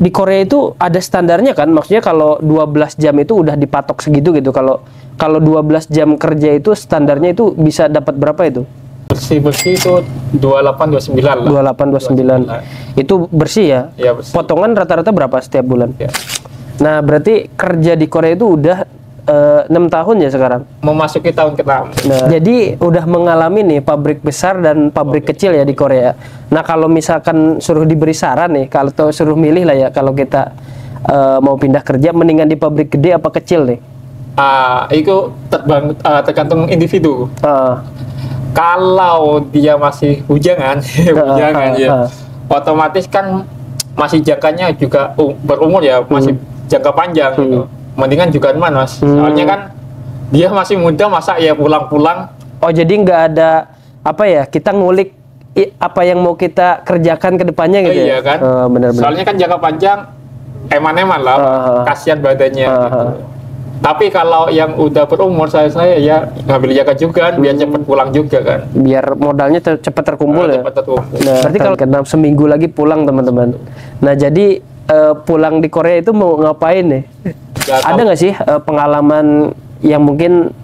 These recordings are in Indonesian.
di Korea itu ada standarnya kan? Maksudnya kalau 12 jam itu udah dipatok segitu gitu. Kalau 12 jam kerja itu standarnya itu bisa dapat berapa itu? Bersih itu 28 29 lah. 28 29. Itu bersih ya? Ya, bersih. Potongan rata-rata berapa setiap bulan? Ya. Nah, berarti kerja di Korea itu udah 6 tahun ya sekarang? Memasuki tahun ke-6. Nah, jadi udah mengalami nih pabrik besar dan pabrik kecil ya di Korea. Nah, kalau misalkan suruh diberi saran nih, kalau suruh milih lah ya, kalau kita mau pindah kerja, mendingan di pabrik gede apa kecil nih? Itu tergantung individu. Uh, Kalau dia masih bujangan, otomatis kan masih jangkanya juga berumur ya, masih jangka panjang gitu. Mendingan juga mana Mas? Soalnya kan dia masih muda, masa ya pulang-pulang. Oh, jadi nggak ada apa ya, kita ngulik apa yang mau kita kerjakan ke depannya gitu Iya ya? kan? Benar-benar. Soalnya kan jangka panjang eman-eman lah, kasihan badannya gitu. Tapi kalau yang udah berumur saya ya ngambil jaga juga kan, biar cepat pulang juga kan. Biar modalnya cepat terkumpul ya. Cepat terkumpul. Nah, berarti kalau kena seminggu lagi pulang teman-teman. Nah, jadi pulang di Korea itu mau ngapain nih? Ada nggak sih pengalaman yang mungkin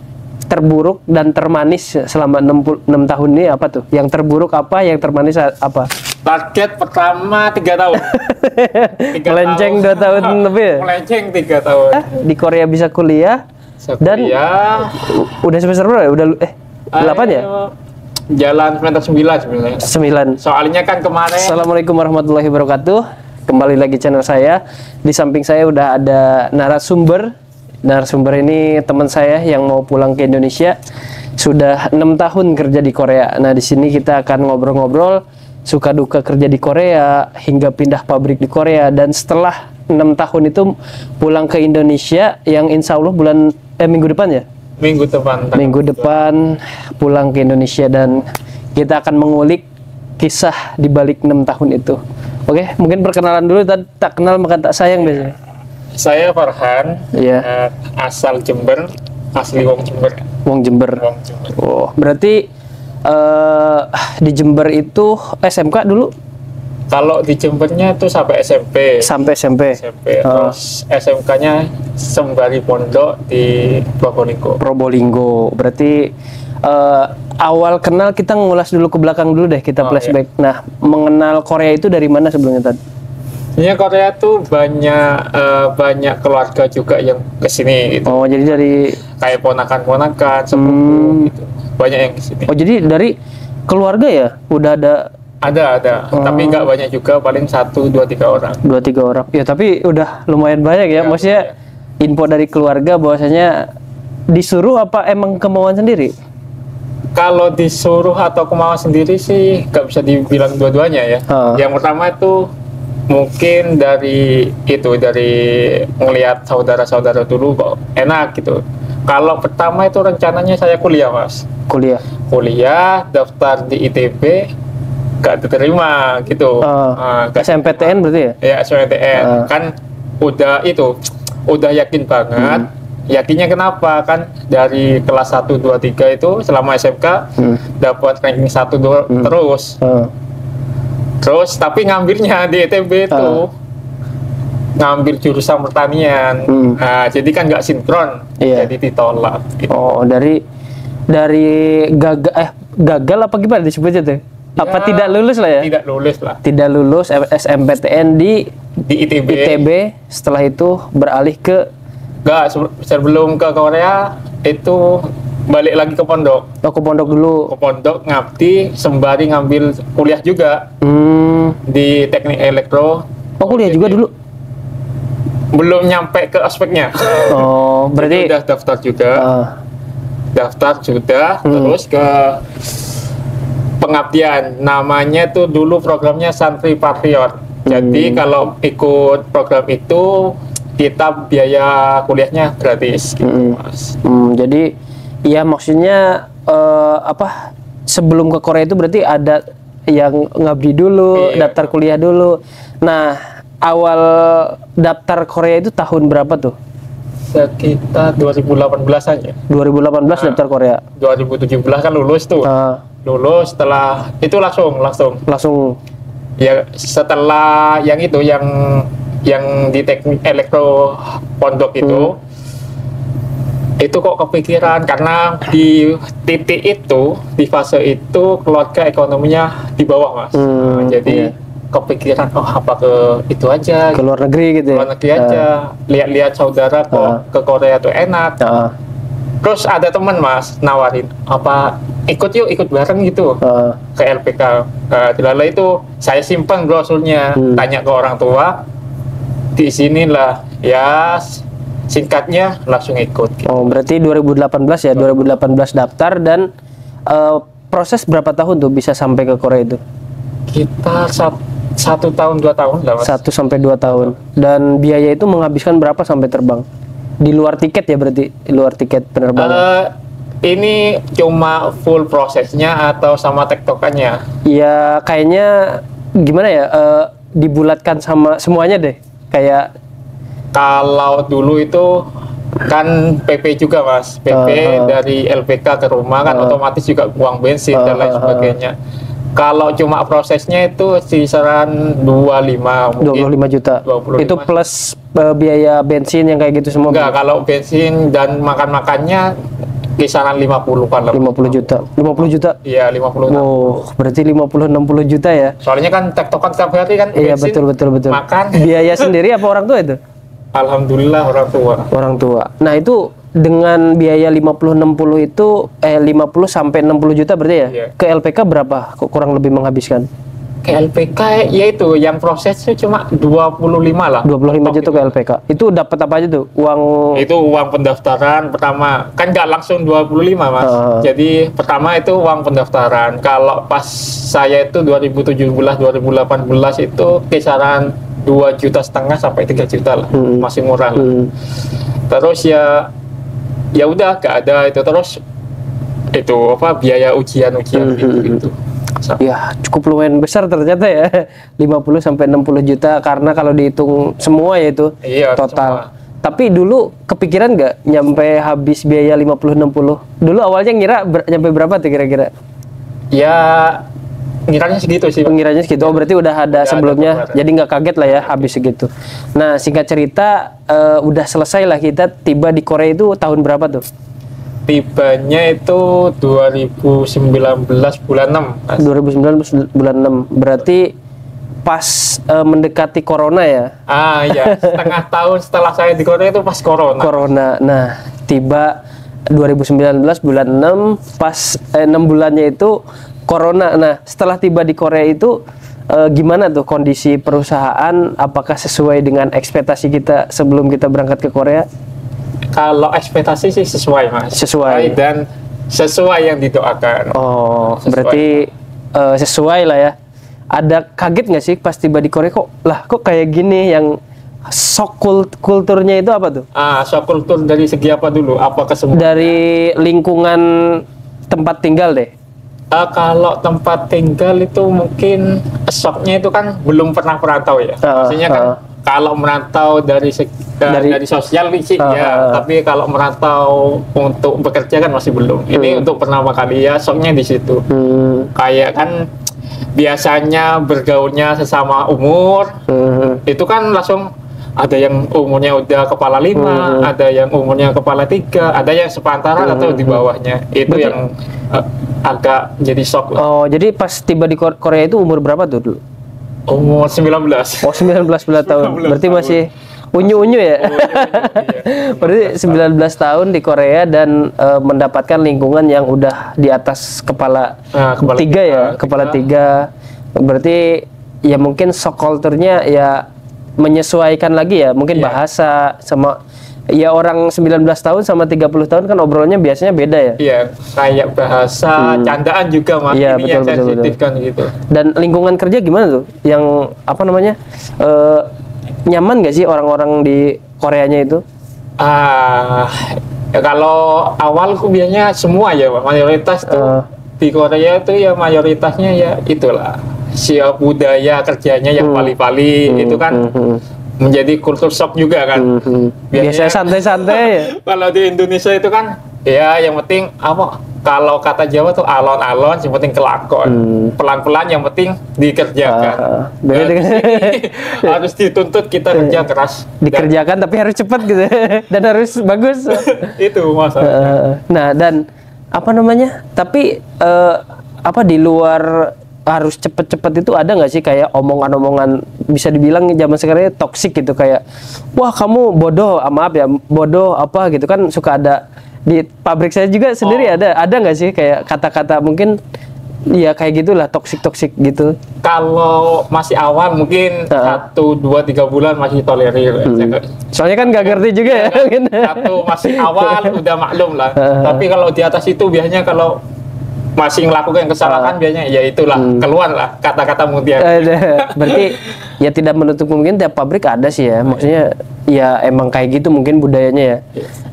terburuk dan termanis selama 6 tahun ini apa tuh? Yang terburuk apa, yang termanis apa? Target pertama 3 tahun. Melenceng 2 tahun lebih ya? Melenceng 3 tahun. Di Korea bisa kuliah. Dan udah semester berapa ya? Udah 8 ya? Jalan semester 9 sebenarnya. 9. Soalnya kan kemarin. Assalamualaikum warahmatullahi wabarakatuh. Kembali lagi channel saya. Di samping saya udah ada narasumber. Narasumber ini teman saya yang mau pulang ke Indonesia. Sudah 6 tahun kerja di Korea. Nah, di sini kita akan ngobrol-ngobrol suka duka kerja di Korea hingga pindah pabrik di Korea, dan setelah 6 tahun itu pulang ke Indonesia yang insya Allah minggu depan ya? Minggu depan pulang ke Indonesia, dan kita akan mengulik kisah di balik 6 tahun itu. Oke, mungkin perkenalan dulu, tak kenal maka tak sayang biasanya. Saya Farhan, asal Jember, asli Wong Jember. Wong Jember. Oh, berarti di Jember itu SMK dulu? Kalau di Jembernya itu sampai SMP. Sampai SMP. Terus SMK-nya sembari pondok di Probolinggo. Berarti awal kenal, kita ngulas dulu ke belakang dulu deh, kita flashback. Iya. Nah, mengenal Korea itu dari mana sebelumnya tadi? Ya, Korea tuh banyak keluarga juga yang kesini gitu. Oh, jadi dari kayak ponakan-ponakan, sepupu gitu. Banyak yang kesini. Oh, jadi dari keluarga ya? Udah ada? Ada. Tapi nggak banyak juga, paling 1, 2, 3 orang. 2, 3 orang. Ya, tapi udah lumayan banyak ya. Maksudnya info dari keluarga bahwasanya disuruh apa emang kemauan sendiri? Kalau disuruh atau kemauan sendiri sih nggak bisa dibilang dua-duanya ya. Yang pertama itu mungkin dari ngelihat saudara-saudara dulu kok enak gitu. Kalau pertama itu rencananya saya kuliah, Mas. Kuliah, daftar di ITB, gak diterima gitu. SNMPTN berarti ya? Ya, SNMPTN. Kan udah yakin banget. Yakinnya kenapa? Kan dari kelas 1, 2, 3 itu selama SMK dapat ranking 1, 2 terus. Terus tapi ngambilnya di ITB itu ngambil jurusan pertanian. Nah, jadi kan nggak sinkron. Jadi ditolak gitu. Oh, dari gagal apa gimana disebutnya tuh? Apa tidak lulus lah ya? Tidak lulus SNMPTN di ITB. Setelah itu beralih ke sebelum ke Korea itu balik lagi ke pondok. Oh, ke pondok dulu. Ke pondok ngabdi sembari ngambil kuliah juga. Di teknik elektro. Oh, kuliah juga dulu? Belum nyampe ke aspeknya. Oh, berarti udah daftar juga. Terus ke pengabdian. Namanya tuh dulu programnya Santri Patriot. Jadi kalau ikut program itu kita biaya kuliahnya gratis gitu, Mas. Jadi ya maksudnya sebelum ke Korea itu berarti ada yang ngabdi dulu, daftar kuliah dulu. Nah, awal daftar Korea itu tahun berapa tuh? Sekitar 2018 aja. 2018 daftar Korea. 2017 kan lulus tuh. Lulus, setelah itu langsung. Langsung. Ya, setelah yang yang di teknik elektro pondok itu kok kepikiran karena di titik itu, di fase itu keluarga ekonominya di bawah, Mas. Jadi kepikiran apa ke itu aja, ke luar negeri gitu ya. Luar negeri aja, lihat-lihat saudara kok ke Korea tuh enak. Terus ada teman, Mas, nawarin apa ikut bareng gitu ke LPK. Lalu itu saya simpan brosurnya, tanya ke orang tua, di sinilah ya singkatnya langsung ikut. Gitu. Oh, berarti 2018 ya, 2018 daftar dan proses berapa tahun tuh bisa sampai ke Korea itu? Kita 1 tahun 2 tahun lah, Mas. 1 sampai 2 tahun. Dan biaya itu menghabiskan berapa sampai terbang? Di luar tiket ya berarti, di luar tiket penerbangan. Ini cuma full prosesnya atau sama tektokannya? Ya kayaknya gimana ya, dibulatkan sama semuanya deh. Kayak kalau dulu itu kan PP juga, Mas. PP dari LPK ke rumah kan otomatis juga uang bensin dan lain sebagainya. Kalau cuma prosesnya itu kisaran 25 mungkin. 25 juta. 25. Itu plus biaya bensin yang kayak gitu semua. Enggak, kalau bensin dan makan-makannya kisaran 50 kan. 50 juta. 50 juta? Iya, 50. Oh, berarti 50-60 juta ya? Soalnya kan tektokan setiap hari kan iya, bensin, betul. makan. Biaya sendiri apa orang tua itu? Alhamdulillah orang tua. Orang tua. Nah, itu dengan biaya 50-60 itu 50 sampai 60 juta berarti ya? Iya. Ke LPK berapa kurang lebih menghabiskan? Ke LPK yaitu yang prosesnya cuma 25 lah. 25 juta ke LPK. Itu dapat apa aja tuh? Uang itu uang pendaftaran pertama. Kan nggak langsung 25, Mas. Jadi pertama itu uang pendaftaran. Kalau pas saya itu 2017 2018 itu kisaran 2,5 juta sampai 3 juta lah. Masih murah lah. Terus ya udah gak ada itu, terus itu apa biaya ujian gitu. Ya cukup lumayan besar ternyata ya. 50 sampai 60 juta karena kalau dihitung semua ya itu total. Semua. Tapi dulu kepikiran nggak nyampe habis biaya 50-60? Dulu awalnya ngira nyampe berapa tuh kira-kira? Ya ngiranya segitu sih. Pengiranya segitu. Oh berarti udah ada sebelumnya. Jadi nggak kaget lah ya habis segitu. Nah singkat cerita udah selesai lah kita tiba di Korea itu tahun berapa tuh? Tibanya itu 2019 bulan 6. 2019 bulan 6. Berarti pas mendekati Corona ya? Iya, setengah tahun setelah saya di Korea itu pas Corona. Nah, tiba 2019 bulan 6, pas 6 bulannya itu Corona. Nah, setelah tiba di Korea itu gimana tuh kondisi perusahaan? Apakah sesuai dengan ekspektasi kita sebelum kita berangkat ke Korea? Kalau ekspektasi sih sesuai, Mas. Sesuai dan sesuai yang didoakan. Oh, sesuai. Berarti sesuai lah ya. Ada kaget nggak sih pas tiba di Korea kok kayak gini, yang shock kulturnya itu apa tuh? Shock kultur dari segi apa dulu? Apa kesemuanya? Dari lingkungan tempat tinggal deh. Kalau tempat tinggal itu mungkin shocknya itu kan belum pernah merantau ya. Maksudnya kan kalau merantau dari sosial sih ya, tapi kalau merantau untuk bekerja kan masih belum. Ini untuk pertama kali ya, shocknya di situ. Kayak kan biasanya bergaulnya sesama umur, itu kan langsung ada yang umurnya udah kepala 5, ada yang umurnya kepala 3, ada yang sepantaran atau di bawahnya. Itu berarti, yang agak jadi shock lah. Oh, jadi pas tiba di Korea itu umur berapa tuh dulu? Umur 19. Oh, 19 tahun. Berarti masih unyu-unyu ya? Berarti 19 tahun di Korea dan mendapatkan lingkungan yang udah di atas kepala 3 ya? Kepala 3. Berarti ya mungkin shock culture-nya ya menyesuaikan lagi ya. Mungkin bahasa sama ya orang 19 tahun sama 30 tahun kan obrolannya biasanya beda ya? Iya, kayak bahasa, candaan juga, Mas. Iya, ini yang sensitif kan gitu. Dan lingkungan kerja gimana tuh? Yang apa namanya? Nyaman nggak sih orang-orang di Koreanya itu? Ya kalau awal biasanya semua ya, mayoritas tuh di Korea itu ya mayoritasnya ya itulah siap budaya kerjanya yang pali-pali itu kan menjadi kultur shock juga kan. Biasanya santai-santai ya. Kalau di Indonesia itu kan Ya, yang penting apa? Kalau kata Jawa tuh alon-alon, yang penting kelakon. Pelan-pelan, yang penting dikerjakan. Beda Dan dengan harus dituntut kita kerja keras. dikerjakan tapi harus cepat gitu dan harus bagus. Itu masalah. Nah, dan apa namanya? Tapi apa di luar harus cepet-cepet itu ada nggak sih kayak omongan-omongan bisa dibilang zaman sekarang toksik gitu, kayak wah kamu bodoh, maaf ya, bodoh apa gitu kan, suka ada di pabrik saya juga sendiri. Ada nggak sih kayak kata-kata mungkin ya kayak gitulah, toksik gitu. Kalau masih awal mungkin 1, 2, 3 bulan masih tolerir. Soalnya kan nggak ngerti juga ya. Satu masih awal udah maklum lah. Tapi kalau di atas itu biasanya kalau masih melakukan kesalahan biasanya ya itulah keluar lah kata-kata mutiara. Berarti ya tidak menutup kemungkinan tiap pabrik ada sih ya. Maksudnya ya emang kayak gitu mungkin budayanya ya.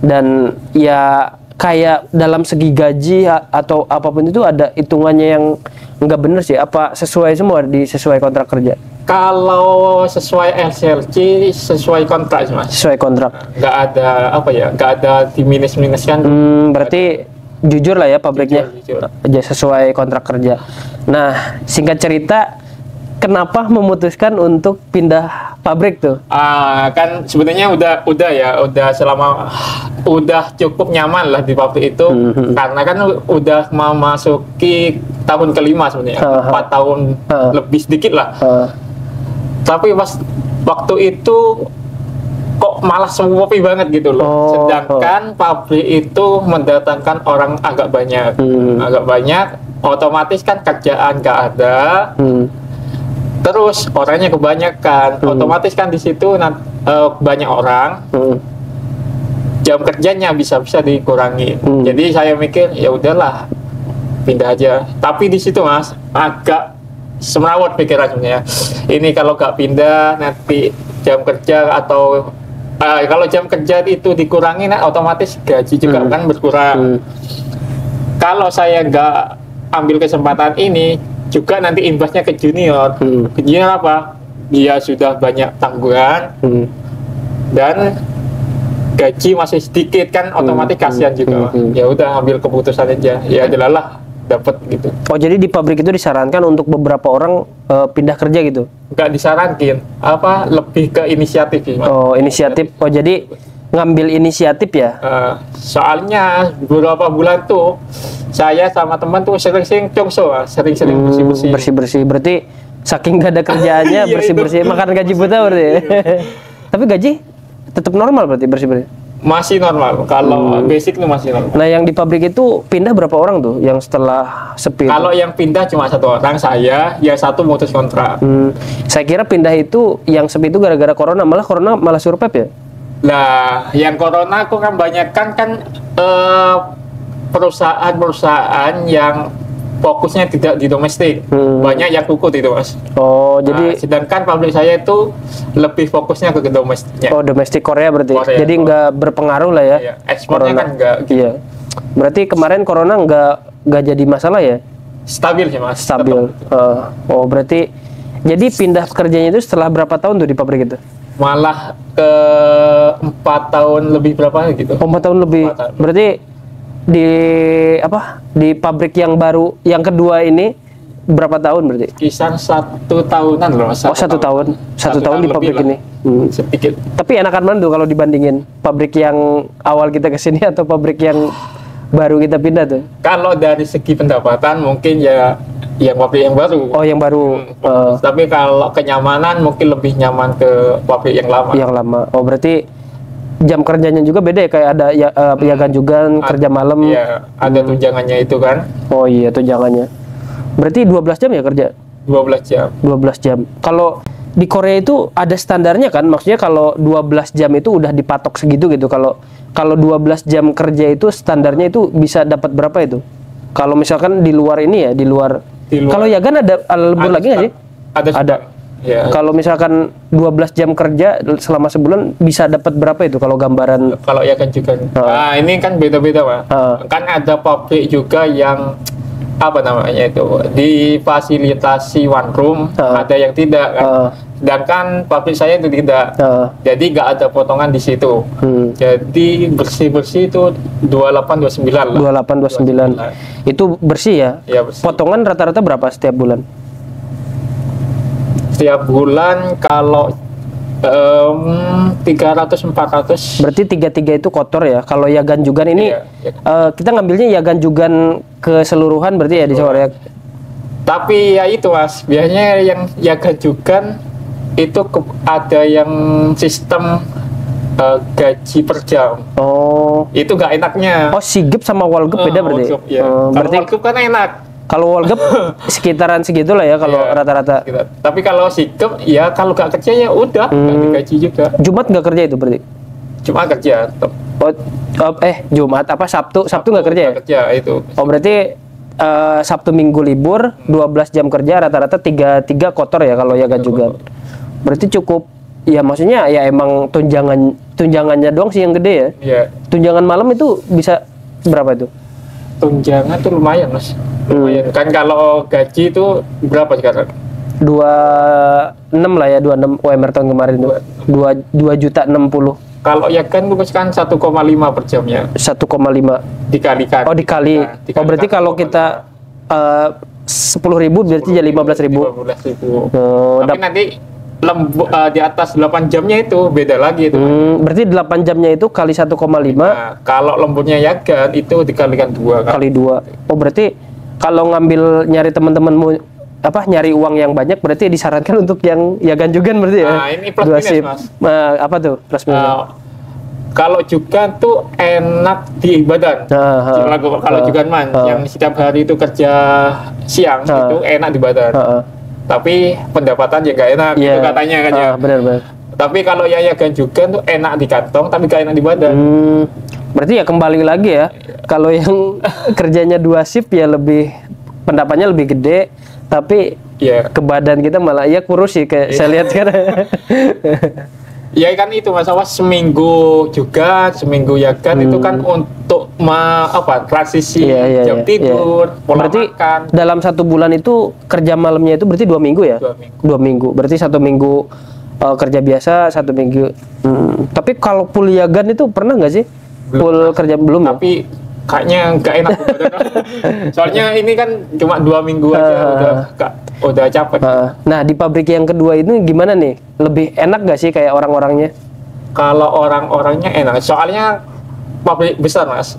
Dan ya kayak dalam segi gaji atau apapun itu ada hitungannya yang nggak bener sih. Apa sesuai semua sesuai kontrak kerja? Kalau sesuai SLC sesuai kontrak sih mas. Sesuai kontrak. Nggak ada apa ya, nggak ada diminus-minuskan. Berarti jujur lah ya pabriknya. Jujur. Sesuai kontrak kerja. Nah, singkat cerita, kenapa memutuskan untuk pindah pabrik tuh? Kan sebenarnya udah selama udah cukup nyaman lah di pabrik itu, karena kan udah memasuki tahun kelima sebenarnya, 4 tahun lebih sedikit lah. Tapi pas waktu itu kok malah sepi banget gitu loh. Sedangkan pabrik itu mendatangkan orang agak banyak, otomatis kan kerjaan nggak ada. Terus orangnya kebanyakan, otomatis kan di situ banyak orang, jam kerjanya bisa dikurangi. Jadi saya mikir ya udahlah pindah aja. Tapi di situ mas agak semrawut pikiran sebenarnya. Ini kalau nggak pindah nanti jam kerja atau kalau jam kerja itu dikurangi, nah otomatis gaji juga kan berkurang. Kalau saya nggak ambil kesempatan ini, juga nanti imbasnya ke junior. Ke junior apa? Dia sudah banyak tanggungan dan gaji masih sedikit kan, otomatis kasihan juga. Ya udah ambil keputusan aja. Ya jelalah dapat gitu. Oh, jadi di pabrik itu disarankan untuk beberapa orang pindah kerja gitu? Nggak disarankan, lebih ke inisiatif sih, Mas. Oh, inisiatif. Oh, jadi ngambil inisiatif ya? Soalnya beberapa bulan tuh saya sama teman tuh sering-sering congso, sering-sering bersih-bersih. Berarti saking gak ada kerjaannya bersih-bersih, makan gaji buta berarti. Tapi gaji tetap normal berarti bersih-bersih? Masih normal, kalau basic itu masih normal. Nah, yang di pabrik itu pindah berapa orang tuh yang setelah sepi? Kalau yang pindah cuma 1 orang, saya, yang 1 mutus kontrak. Saya kira pindah itu yang sepi itu gara-gara corona, malah survive ya? Lah, yang corona aku kan banyak kan perusahaan-perusahaan yang fokusnya tidak di domestik, banyak yang kukut itu mas. Oh, jadi sedangkan pabrik saya itu lebih fokusnya ke domestiknya. Oh, domestik Korea berarti. Korea, jadi nggak berpengaruh lah ya. Iya, ekspornya corona. Kan nggak. Gitu. Iya. Berarti kemarin corona nggak jadi masalah ya? Stabil sih mas. Stabil. Oh, berarti jadi pindah kerjanya itu setelah berapa tahun tuh di pabrik itu? Malah ke 4 tahun lebih berapa gitu. Oh, 4 tahun lebih. 4 tahun. Berarti di pabrik yang baru yang kedua ini berapa tahun berarti? Kisar 1 tahunan loh mas. 1 tahun. 1 tahun di pabrik ini. Sedikit. Tapi enakan mana tuh kalau dibandingin pabrik yang awal kita kesini atau pabrik yang baru kita pindah tuh? Kalau dari segi pendapatan mungkin ya yang pabrik yang baru. Oh, yang baru. Tapi kalau kenyamanan mungkin lebih nyaman ke pabrik yang lama. Yang lama. Oh, berarti jam kerjanya juga beda ya, kayak ada piagan juga, kerja malam. Iya, ada tunjangannya itu kan. Oh iya, tunjangannya. Berarti 12 jam ya kerja? 12 jam. 12 jam. Kalau di Korea itu ada standarnya kan? Maksudnya kalau 12 jam itu udah dipatok segitu gitu. Kalau 12 jam kerja itu standarnya itu bisa dapat berapa itu? Kalau misalkan di luar ini ya, di luar. Kalau ya kan ada lembur lagi nggak sih? Ada. Ya. Kalau misalkan 12 jam kerja selama sebulan bisa dapat berapa itu kalau gambaran? Kalau ya kan juga. Nah, ini kan beda-beda, Pak. Kan ada pabrik juga yang apa namanya itu difasilitasi one room, ada yang tidak kan. Sedangkan pabrik saya itu tidak, jadi nggak ada potongan di situ. Jadi bersih itu 28-29 lah. 28-29 itu bersih ya? Iya, bersih. Potongan rata-rata berapa setiap bulan? Setiap bulan kalau 300-400. Berarti 33 itu kotor ya? Kalau ya ganjugan ini kita ngambilnya ya ganjugan keseluruhan berarti ya di Sawarya? Tapi ya itu Mas, biasanya yang ya ganjugan itu ada yang sistem gaji per jam. Oh. Itu nggak enaknya. Oh, sigep sama walgep beda berarti? Walgep, ya. Berarti Kalau walgep kan enak. kalau walgep sekitaran segitulah ya kalau rata-rata. Tapi kalau sigep ya kalau nggak kerja ya udah nggak digaji juga. Jumat nggak kerja itu berarti? Cuma kerja. Jumat apa Sabtu nggak kerja ya? Nggak kerja itu. Oh, berarti Sabtu Minggu libur, 12 jam kerja, rata-rata 3 kotor ya kalau ya ganjugan. Berarti cukup ya, maksudnya ya emang tunjangannya doang sih yang gede ya. Iya. Tunjangan malam itu bisa berapa itu? Tunjangan tuh lumayan Mas. Lumayan. Kan kalau gaji itu berapa sekarang? 26 lah ya, 26 UMR tahun kemarin itu. 2.060.000. Kalau ya kan 1,5 per jamnya. 1,5 Dikalikan. Oh, dikali. Nah, Oh, berarti kalau kita 10.000 berarti jadi 15.000. 15.000. Oh, Tapi nanti di atas 8 jamnya itu beda lagi itu. Berarti 8 jamnya itu kali 1,5 Nah, kalau lemburnya Yagan itu dikalikan 2 kan. kali 2. Oh, berarti kalau ngambil nyari teman-temanmu nyari uang yang banyak berarti disarankan untuk yang Yagan juga berarti ya. Nah, ini plus Dua minus, shift. Mas. Apa tuh plus minus? Kalau juga tuh enak di badan. Kalau juga yang setiap hari itu kerja siang itu enak di badan. Tapi pendapatan ya gak enak gitu katanya kan ya. Benar-benar. Tapi kalau Yagan juga tuh enak di kantong tapi gak enak di badan. Berarti ya kembali lagi ya. Kalau yang kerjanya 2 shift ya lebih pendapatnya lebih gede, tapi ke badan kita malah kurus sih kayak saya lihat kan. Ya kan itu masalah seminggu Yagan itu kan untuk transisi jam tidur, pola berarti makan. Dalam 1 bulan itu kerja malamnya itu berarti 2 minggu ya? 2 minggu. Berarti 1 minggu kerja biasa, 1 minggu. Tapi kalau full Yagan itu pernah nggak sih? Full kerja belum? Tapi kayaknya nggak enak. Soalnya ini kan cuma 2 minggu aja udah capek. Nah, di pabrik yang kedua ini gimana nih? Lebih enak nggak sih kayak orang-orangnya? Kalau orang-orangnya enak, soalnya pabrik besar Mas.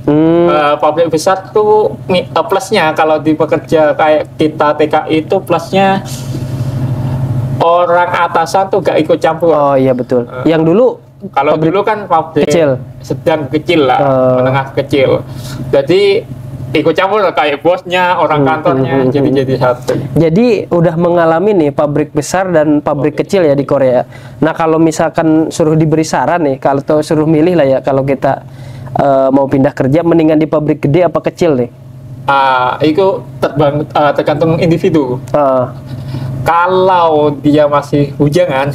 Pabrik besar tuh plusnya kalau di pekerja kayak kita TKI itu plusnya orang atasan tuh gak ikut campur. Oh iya betul. Yang dulu kalau dulu kan pabrik kecil, sedang kecil lah, menengah kecil. Jadi ikut campur kayak bosnya, orang kantornya, jadi satu. Jadi udah mengalami nih pabrik besar dan pabrik kecil ya di Korea. Nah, kalau misalkan suruh diberi saran nih, kalau suruh milih lah ya, kalau kita mau pindah kerja, mendingan di pabrik gede apa kecil nih? Itu tergantung individu. Kalau dia masih bujangan,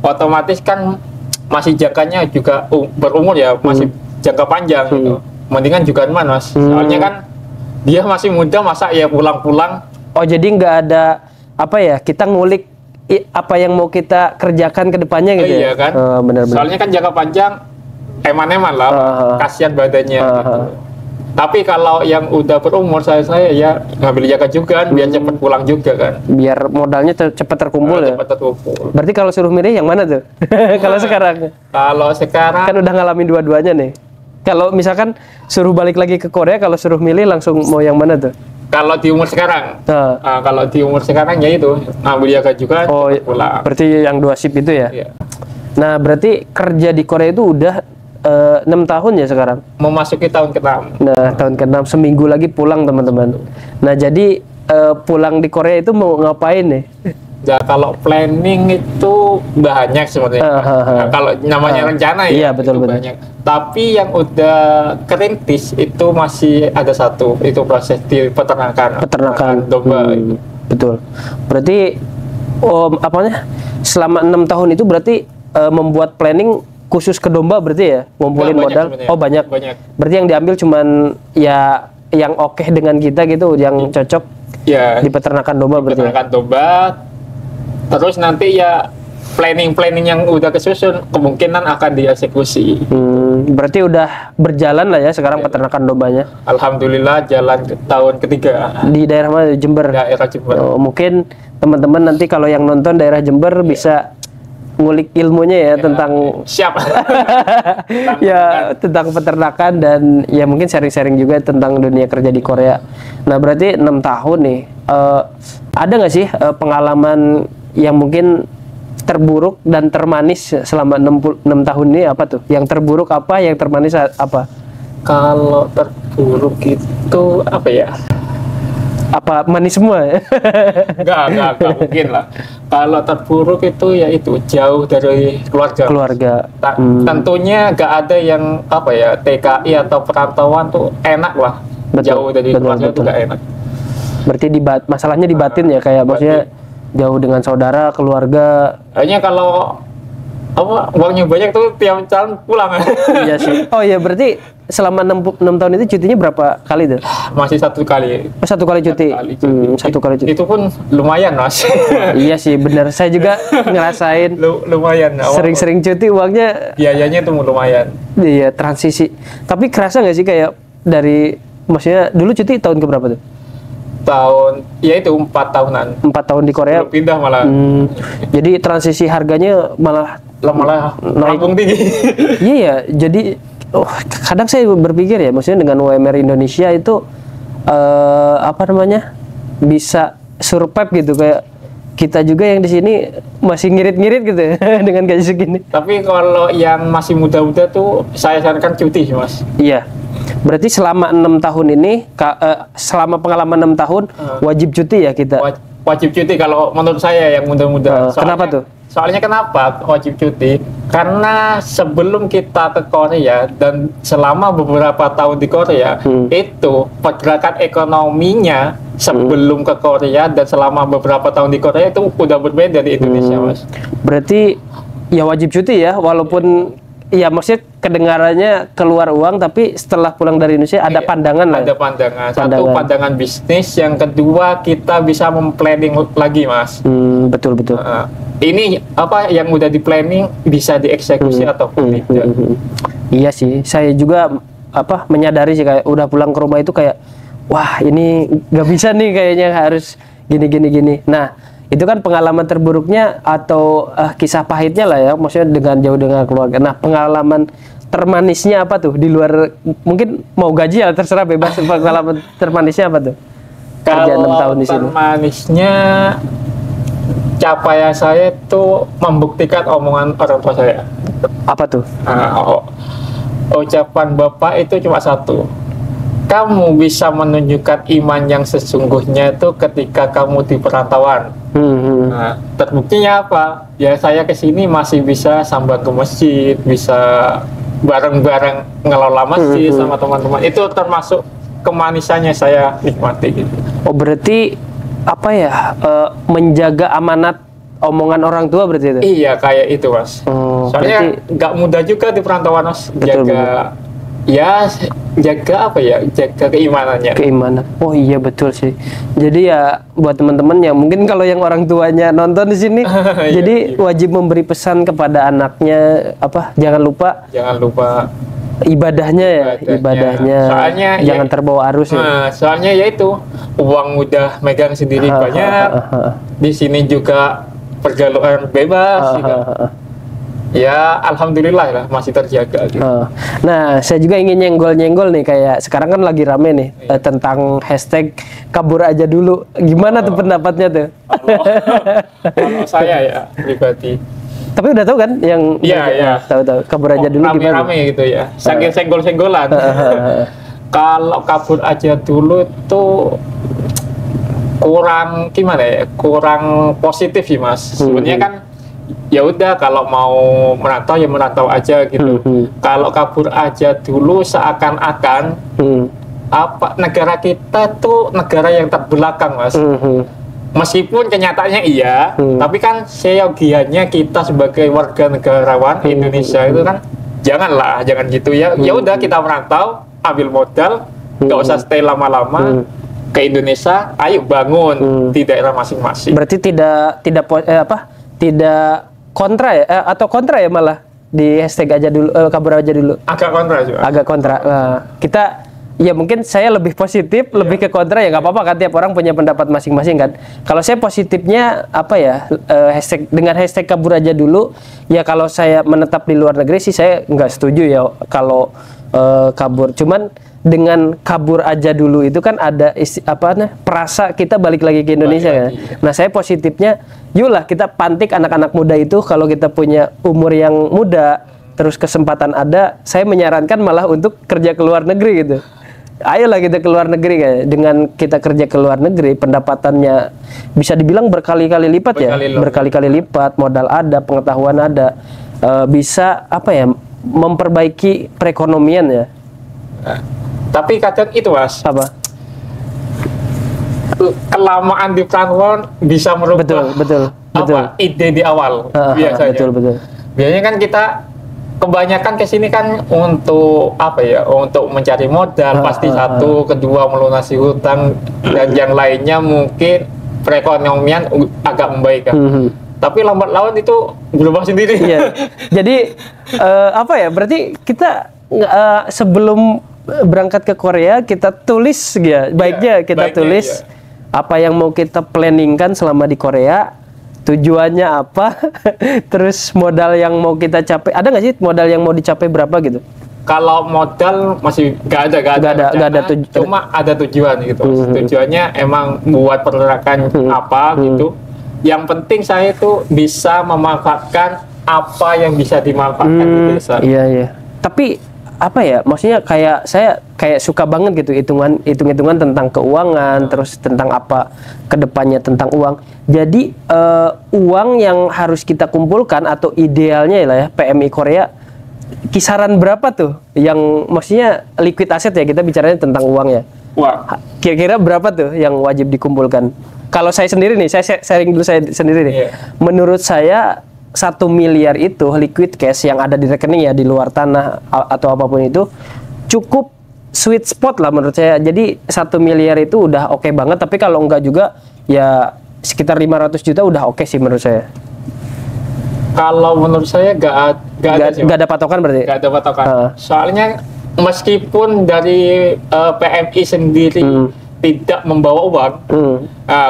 otomatis kan masih jangkanya juga berumur ya, masih jangka panjang gitu. Mendingan juga Mas. Soalnya kan dia masih muda, masa ya pulang-pulang. Oh, jadi nggak ada kita ngulik apa yang mau kita kerjakan ke depannya gitu iya, ya? Kan? Benar-benar. Soalnya kan jangka panjang eman-eman lah, kasihan badannya gitu. Tapi kalau yang udah berumur saya ya ngambil Yagan juga biar cepat pulang juga kan. Biar modalnya cepat terkumpul ya. Cepat terkumpul. Berarti kalau suruh milih yang mana tuh? Kalau sekarang? Kalau sekarang kan udah ngalamin dua-duanya nih. Kalau misalkan suruh balik lagi ke Korea, kalau suruh milih langsung mau yang mana tuh? Kalau di umur sekarang, kalau di umur sekarang ya itu ngambil Yagan juga pulang. Berarti yang 2 shift itu ya? Iya. Nah, berarti kerja di Korea itu udah 6 tahun ya sekarang? Memasuki tahun ke-6. Nah, tahun ke-6, seminggu lagi pulang teman-teman. Nah, jadi pulang di Korea itu mau ngapain nih? Ya kalau planning itu banyak sebenarnya. Kalau namanya rencana iya, betul. banyak. Tapi yang udah kerintis itu masih ada satu, itu proses di peternakan domba. Betul. Berarti selama 6 tahun itu berarti membuat planning khusus ke domba berarti ya, ngumpulin modal. Banyak. Berarti yang diambil cuman ya yang oke dengan kita gitu, yang cocok Ya, di peternakan domba berarti. peternakan domba. Terus nanti ya planning yang udah kesusun kemungkinan akan dieksekusi. Berarti udah berjalan lah ya sekarang peternakan dombanya. Alhamdulillah jalan ke tahun ketiga Di daerah mana? Jember. daerah Jember. Oh, mungkin teman-teman nanti kalau yang nonton daerah Jember bisa ngulik ilmunya ya tentang Siap. ya tentang peternakan dan ya mungkin sharing-sharing juga tentang dunia kerja di Korea. Nah berarti 6 tahun nih, ada nggak sih pengalaman yang mungkin terburuk dan termanis selama 6 tahun ini apa tuh? Yang terburuk apa, yang termanis apa? Kalau terburuk itu apa ya? Apa manis semua? Enggak mungkin lah. Kalau terburuk itu ya itu jauh dari keluarga. Keluarga. Tentunya nggak ada yang apa ya TKI atau perantauan tuh enak lah. Betul, Jauh dari betul, keluarga itu betul. nggak enak. Berarti masalahnya di batin ya, kayak maksudnya jauh dengan saudara, keluarga. Hanya kalau apa uangnya banyak tuh tiap tahun pulang. Iya sih. Oh iya, berarti selama 6 tahun itu cutinya berapa kali tuh? Masih 1 kali. Oh, 1 kali cuti. 1 kali cuti. Itu pun lumayan mas. Iya sih, benar. Saya juga ngerasain Lumayan. sering-sering cuti uangnya. Biayanya tuh lumayan. Iya, transisi. Tapi kerasa nggak sih kayak dari, maksudnya dulu cuti tahun keberapa tuh? Tahun, ya itu 4 tahunan. 4 tahun di Korea. Belum pindah malah. Jadi transisi harganya malah Malah naik. melambung tinggi. Iya ya, jadi kadang saya berpikir ya, maksudnya dengan UMR Indonesia itu apa namanya bisa survive gitu, kayak kita juga yang di sini masih ngirit-ngirit gitu ya, dengan gaji segini. Tapi kalau yang masih muda-muda tuh saya sarankan cuti sih mas. Iya, berarti selama 6 tahun ini, selama pengalaman 6 tahun wajib cuti ya kita. Wajib cuti kalau menurut saya yang muda-muda. Kenapa tuh? Soalnya kenapa wajib cuti? Karena sebelum kita ke Korea dan selama beberapa tahun di Korea, itu pergerakan ekonominya sebelum ke Korea dan selama beberapa tahun di Korea itu udah berbeda di Indonesia, Mas. Berarti ya wajib cuti ya, walaupun ya maksudnya kedengarannya keluar uang, tapi setelah pulang dari Indonesia ada pandangan lah. Ada pandangan. Satu pandangan bisnis, yang kedua kita bisa memplanning lagi, Mas. Betul. Ini apa yang udah di planning bisa dieksekusi ataupun tidak. Iya sih, saya juga apa menyadari sih kayak udah pulang ke rumah itu kayak wah ini nggak bisa nih kayaknya, harus gini. Nah itu kan pengalaman terburuknya atau kisah pahitnya lah ya, maksudnya dengan jauh dengan keluarga. Nah pengalaman termanisnya apa tuh di luar, mungkin mau gaji ya terserah bebas. Pengalaman termanisnya apa tuh? Kerja 6 tahun di sini. Termanisnya capaian saya itu membuktikan omongan orang tua saya. Apa tuh? Ucapan bapak itu cuma satu. Kamu bisa menunjukkan iman yang sesungguhnya itu ketika kamu di perantauan. Nah, terbuktinya apa? Ya saya kesini masih bisa sambat ke masjid, bisa bareng-bareng ngelola masjid sama teman-teman. Itu termasuk kemanisannya saya nikmati gitu. Oh berarti apa ya, menjaga amanat omongan orang tua berarti itu? Iya kayak itu mas. Soalnya nggak mudah juga di perantauan mas. Jaga apa ya, jaga keimanannya. Keimanan. Oh iya betul sih. Jadi ya buat teman-teman yang mungkin kalau yang orang tuanya nonton di sini, jadi wajib memberi pesan kepada anaknya apa? Jangan lupa ibadahnya ya, ibadahnya. Soalnya jangan terbawa arus ya. Soalnya ya itu uang udah megang sendiri banyak. Di sini juga pergaulan bebas. Ya alhamdulillah lah masih terjaga gitu. Nah saya juga ingin nyenggol nih, kayak sekarang kan lagi rame nih tentang hashtag kabur aja dulu. Gimana tuh pendapatnya tuh? Kalau saya ya pribadi. Tapi udah tahu kan yang tahu kabur aja dulu gimana? Rame gitu ya. Saking senggol-senggolan. Kalau kabur aja dulu tuh kurang gimana ya? Kurang positif sih mas. Sebenarnya kan ya udah kalau mau merantau ya merantau aja gitu. Kalau kabur aja dulu seakan-akan apa negara kita tuh negara yang terbelakang mas. Meskipun kenyataannya iya, tapi kan seyogianya kita sebagai warga negarawan Indonesia itu kan jangan gitu ya. Ya udah kita merantau, ambil modal, nggak usah stay lama-lama ke Indonesia, ayo bangun di daerah masing-masing. Berarti tidak kontra ya, atau kontra ya malah di hashtag aja dulu, kabur aja dulu. Agak kontra juga. Agak kontra. Kita ya mungkin saya lebih positif, lebih ke kontra ya nggak apa-apa kan, tiap orang punya pendapat masing-masing kan. Kalau saya positifnya apa ya, dengan hashtag kabur aja dulu ya, kalau saya menetap di luar negeri sih saya nggak setuju ya kalau kabur. Cuman dengan kabur aja dulu itu kan ada perasa kita balik lagi ke Indonesia kan. Nah saya positifnya, yulah kita pantik anak-anak muda itu, kalau kita punya umur yang muda terus kesempatan ada, saya menyarankan malah untuk kerja ke luar negeri gitu. Ayolah kita ke luar negeri kan. Dengan kita kerja ke luar negeri, pendapatannya bisa dibilang berkali-kali lipat berkali-kali lipat, modal ada, pengetahuan ada, bisa memperbaiki perekonomian ya. Tapi kadang itu Mas, kelamaan di platform bisa merubah betul. ide di awal biasanya. Betul. Biasanya kan kita kebanyakan kesini kan untuk untuk mencari modal pasti satu, kedua melunasi hutang, dan yang lainnya mungkin perekonomian agak membaik kan. Tapi lambat laun itu berubah sendiri. Iya. Jadi berarti kita sebelum berangkat ke Korea kita tulis ya, baiknya kita tulis apa yang mau kita planningkan selama di Korea, tujuannya apa, terus modal yang mau kita capai. Ada nggak sih modal yang mau dicapai berapa gitu? Kalau modal masih nggak ada cuma ada tujuan gitu. Tujuannya emang buat pergerakan apa gitu. Yang penting saya itu bisa memanfaatkan apa yang bisa dimanfaatkan di desa. Iya. Tapi maksudnya saya suka banget gitu hitung-hitungan tentang keuangan, terus tentang apa kedepannya tentang uang. Jadi uang yang harus kita kumpulkan atau idealnya lah ya, PMI Korea kisaran berapa tuh yang maksudnya liquid asset ya, kita bicaranya tentang uang ya. Wah. Kira-kira berapa tuh yang wajib dikumpulkan? Kalau saya sendiri nih, saya sharing dulu saya sendiri nih. Menurut saya 1 miliar itu liquid cash yang ada di rekening ya, di luar tanah atau apapun itu cukup sweet spot lah menurut saya. Jadi 1 miliar itu udah oke banget, tapi kalau enggak juga ya sekitar 500 juta udah oke sih menurut saya. Kalau menurut saya nggak ada patokan berarti? Nggak ada patokan. Soalnya meskipun dari PMI sendiri tidak membawa uang,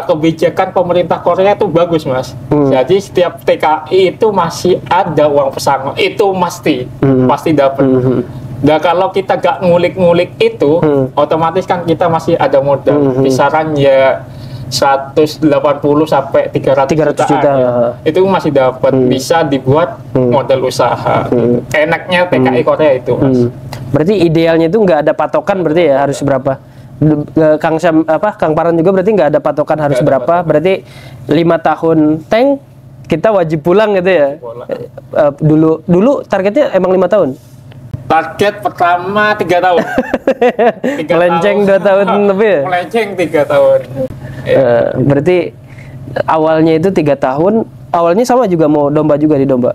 kebijakan pemerintah Korea itu bagus Mas. Jadi setiap TKI itu masih ada uang pesangon, itu pasti dapat. Dan kalau kita gak ngulik-ngulik itu, otomatis kan kita masih ada modal. Kisaran ya 180 sampai 300 juta. Itu masih dapat, bisa dibuat modal usaha. Enaknya TKI Korea itu Mas. Berarti idealnya itu nggak ada patokan berarti ya, harus berapa? Kang Paran juga berarti nggak ada patokan harus berapa, berarti 5 tahun tank kita wajib pulang gitu ya. Dulu targetnya emang 5 tahun. Target pertama 3 tahun. Melenceng 2 tahun lebih ya? Melenceng 3 tahun. Berarti awalnya itu 3 tahun. Awalnya sama juga mau domba juga di domba.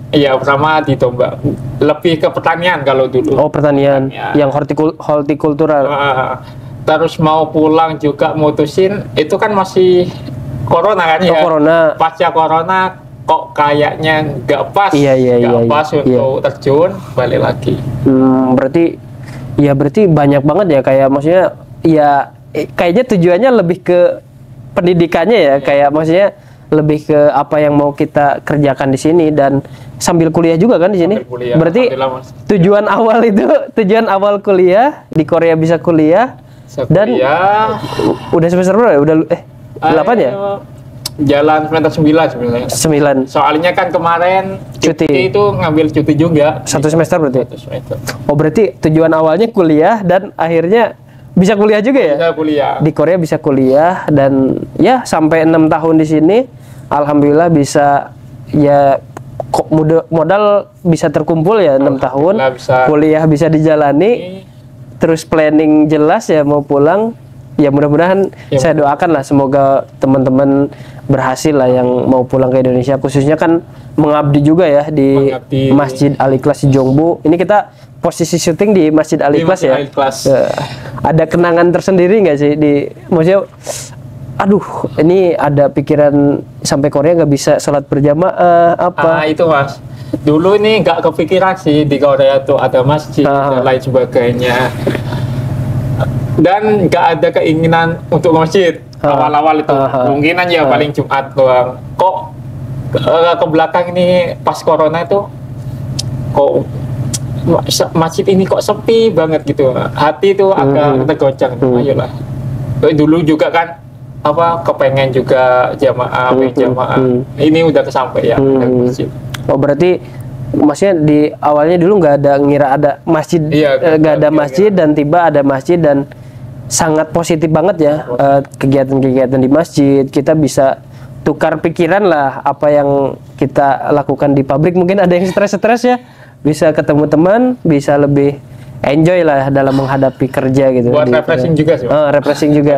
Iya, pertama di domba. Lebih ke pertanian kalau dulu. Oh, pertanian. Yang hortikultural. Terus mau pulang juga mutusin, itu kan masih corona kan ya. Corona. Pasca corona kok kayaknya nggak pas. Nggak pas untuk terjun, balik lagi. Berarti banyak banget ya, kayak maksudnya ya kayaknya tujuannya lebih ke pendidikannya ya, kayak maksudnya lebih ke apa yang mau kita kerjakan di sini dan sambil kuliah juga kan di sini. Berarti tujuan awal kuliah di Korea bisa kuliah. Dan udah semester berapa ya? Udah 8 ya? Jalan semester 9 sebenarnya. 9. Soalnya kan kemarin cuti itu ngambil cuti juga. 1 semester berarti? 1 semester. Oh, berarti tujuan awalnya kuliah dan akhirnya bisa kuliah juga ya? Bisa kuliah. Di Korea bisa kuliah dan ya sampai 6 tahun di sini alhamdulillah bisa ya modal bisa terkumpul ya 6 tahun. Kuliah bisa dijalani. Terus planning jelas ya mau pulang ya, mudah-mudahan saya doakan lah semoga teman-teman berhasil lah yang mau pulang ke Indonesia, khususnya kan mengabdi juga ya di Mengabdi. Masjid Al Ikhlas di Jongbu. Ini kita posisi syuting di Masjid Al Di Ikhlas Masjid ya. Al Ikhlas. Ada kenangan tersendiri nggak sih di, maksudnya, aduh, ini ada pikiran sampai Korea nggak bisa sholat berjamaah apa? Itu Mas. Dulu ini nggak kepikiran sih di Korea tuh ada masjid dan lain sebagainya. Dan nggak ada keinginan untuk masjid awal-awal itu. Mungkin aja paling Jumat doang. Kok ke belakang ini pas corona itu kok masjid ini kok sepi banget gitu. Hati itu agak tergoncang. Ayolah. Dulu juga kan apa kepengen juga jamaah, ini udah kesampaian dari masjid. Oh, berarti maksudnya di awalnya dulu nggak ada ngira ada masjid, nggak ada masjid dan tiba ada masjid, dan sangat positif banget ya kegiatan-kegiatan di masjid. Kita bisa tukar pikiran lah, apa yang kita lakukan di pabrik mungkin ada yang stres ya, bisa ketemu teman, bisa lebih enjoy lah dalam menghadapi kerja gitu. Buat refreshing juga sih. Refreshing juga.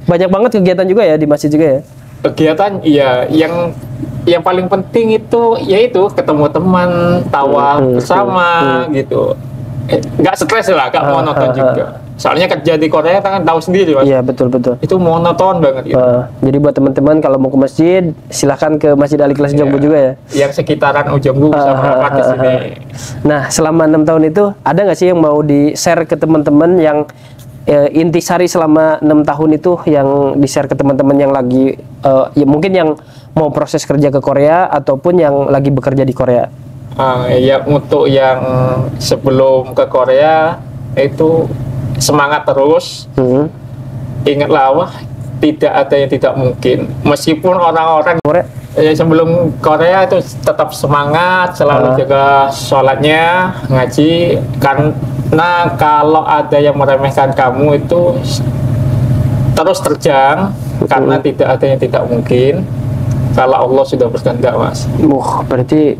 Banyak banget kegiatan juga ya di masjid juga ya. Kegiatan iya, yang paling penting itu yaitu ketemu teman, tawa bersama gitu. Nggak stres lah, nggak monoton juga. Soalnya kerja di Korea kan tahu sendiri Mas. Iya, betul. Itu monoton banget gitu. Jadi buat teman-teman kalau mau ke masjid, silahkan ke Masjid Al Ikhlas Jongbu juga ya. Yang sekitaran Jongbu bisa berangkat ke sini. Nah, selama 6 tahun itu ada nggak sih yang mau di-share ke teman-teman yang intisari selama 6 tahun itu yang di-share ke teman-teman yang lagi ya mungkin yang mau proses kerja ke Korea ataupun yang lagi bekerja di Korea? Ya untuk yang sebelum ke Korea itu semangat terus. Ingatlah wah, tidak ada yang tidak mungkin. Meskipun orang-orang Korea sebelum Korea itu tetap semangat, selalu jaga sholatnya, ngaji. Karena kalau ada yang meremehkan kamu itu terus terjang, karena tidak ada yang tidak mungkin. Kalau Allah sudah berkehendak, Mas. Berarti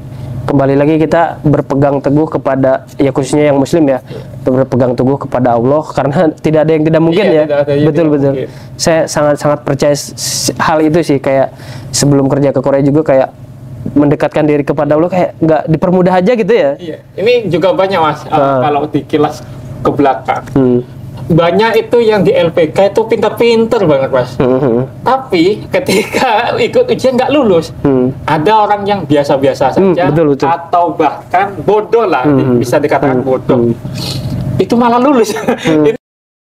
kembali lagi kita berpegang teguh kepada, ya khususnya yang Muslim ya, berpegang teguh kepada Allah karena tidak ada yang tidak mungkin ya. Betul. Saya sangat percaya hal itu sih, kayak sebelum kerja ke Korea juga kayak mendekatkan diri kepada Allah, kayak nggak dipermudah aja gitu ya. Iya. Ini juga banyak Mas, kalau dikilas ke belakang. Banyak itu yang di LPK itu pintar-pintar banget Mas. Tapi ketika ikut ujian nggak lulus. Ada orang yang biasa-biasa saja, betul. atau bahkan bodoh lah, bisa dikatakan bodoh. Itu malah lulus. Ini